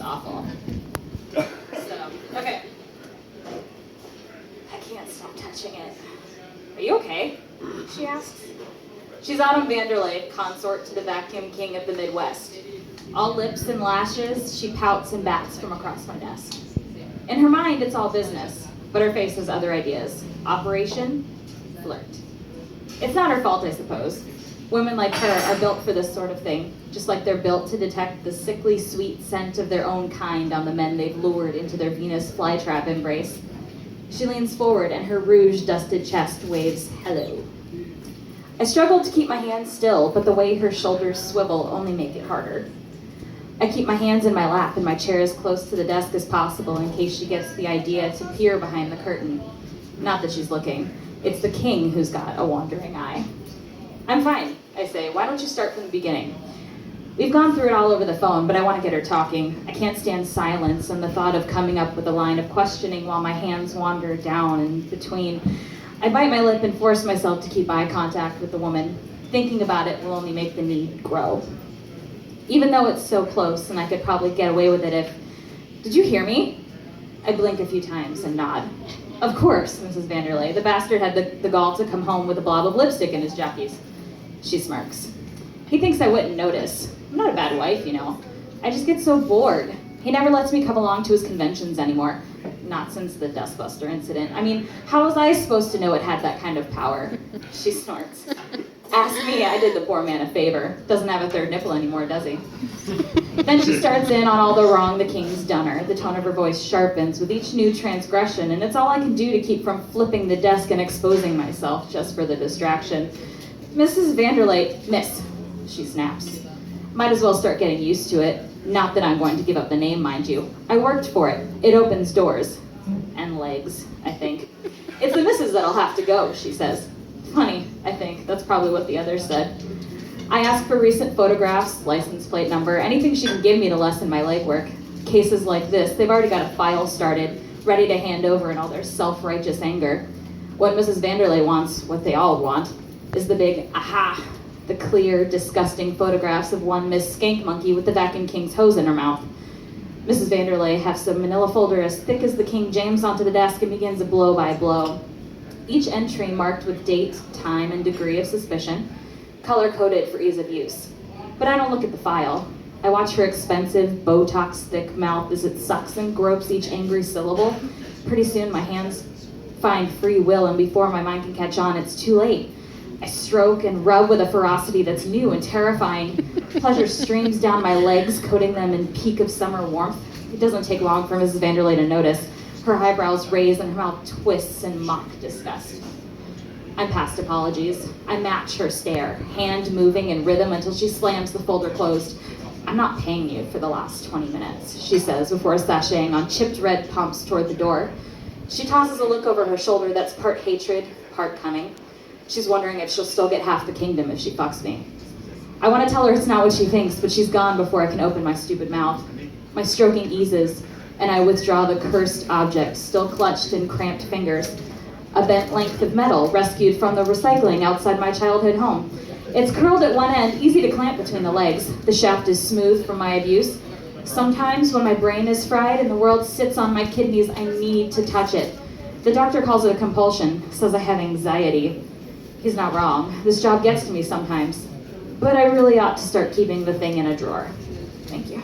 awful. So, okay. I can't stop touching it. Are you okay? She asks. She's Autumn Vanderlei, consort to the vacuum king of the Midwest. All lips and lashes, she pouts and bats from across my desk. In her mind, it's all business, but her face has other ideas. Operation, flirt. It's not her fault, I suppose. Women like her are built for this sort of thing, just like they're built to detect the sickly sweet scent of their own kind on the men they've lured into their Venus flytrap embrace. She leans forward and her rouge-dusted chest waves hello. I struggle to keep my hands still, but the way her shoulders swivel only make it harder. I keep my hands in my lap and my chair as close to the desk as possible in case she gets the idea to peer behind the curtain. Not that she's looking. It's the king who's got a wandering eye. I'm fine, I say. Why don't you start from the beginning? We've gone through it all over the phone, but I want to get her talking. I can't stand silence and the thought of coming up with a line of questioning while my hands wander down and between. I bite my lip and force myself to keep eye contact with the woman. Thinking about it will only make the need grow. Even though it's so close and I could probably get away with it if... Did you hear me? I blink a few times and nod. Of course, Mrs. Vanderlei. The bastard had the gall to come home with a blob of lipstick in his jockeys. She smirks. He thinks I wouldn't notice. I'm not a bad wife, you know. I just get so bored. He never lets me come along to his conventions anymore. Not since the Dustbuster incident. I mean, how was I supposed to know it had that kind of power? She snorts. Ask me, I did the poor man a favor. Doesn't have a third nipple anymore, does he? Then she starts in on all the wrong the king's done her. The tone of her voice sharpens with each new transgression, and it's all I can do to keep from flipping the desk and exposing myself just for the distraction. Mrs. Vanderlei, miss, she snaps. Might as well start getting used to it. Not that I'm going to give up the name, mind you. I worked for it. It opens doors. And legs, I think. It's the missus that'll have to go, she says. Funny, I think. That's probably what the others said. I ask for recent photographs, license plate number, anything she can give me to lessen my legwork. Cases like this, they've already got a file started, ready to hand over in all their self-righteous anger. What Mrs. Vanderlei wants, what they all want, is the big aha, the clear, disgusting photographs of one Miss Skank Monkey with the vacuum king's hose in her mouth. Mrs. Vanderlei hefts a manila folder as thick as the King James onto the desk and begins a blow by blow. Each entry marked with date, time, and degree of suspicion, color-coded for ease of use. But I don't look at the file. I watch her expensive, Botox-thick mouth as it sucks and gropes each angry syllable. Pretty soon my hands find free will, and before my mind can catch on, it's too late. I stroke and rub with a ferocity that's new and terrifying. Pleasure streams down my legs, coating them in peak of summer warmth. It doesn't take long for Mrs. Vanderlei to notice. Her eyebrows raise and her mouth twists in mock disgust. I'm past apologies. I match her stare, hand moving in rhythm until she slams the folder closed. I'm not paying you for the last 20 minutes, she says before sashaying on chipped red pumps toward the door. She tosses a look over her shoulder that's part hatred, part cunning. She's wondering if she'll still get half the kingdom if she fucks me. I want to tell her it's not what she thinks, but she's gone before I can open my stupid mouth. My stroking eases, and I withdraw the cursed object, still clutched in cramped fingers. A bent length of metal rescued from the recycling outside my childhood home. It's curled at one end, easy to clamp between the legs. The shaft is smooth from my abuse. Sometimes when my brain is fried and the world sits on my kidneys, I need to touch it. The doctor calls it a compulsion, says I have anxiety. He's not wrong. This job gets to me sometimes. But I really ought to start keeping the thing in a drawer. Thank you.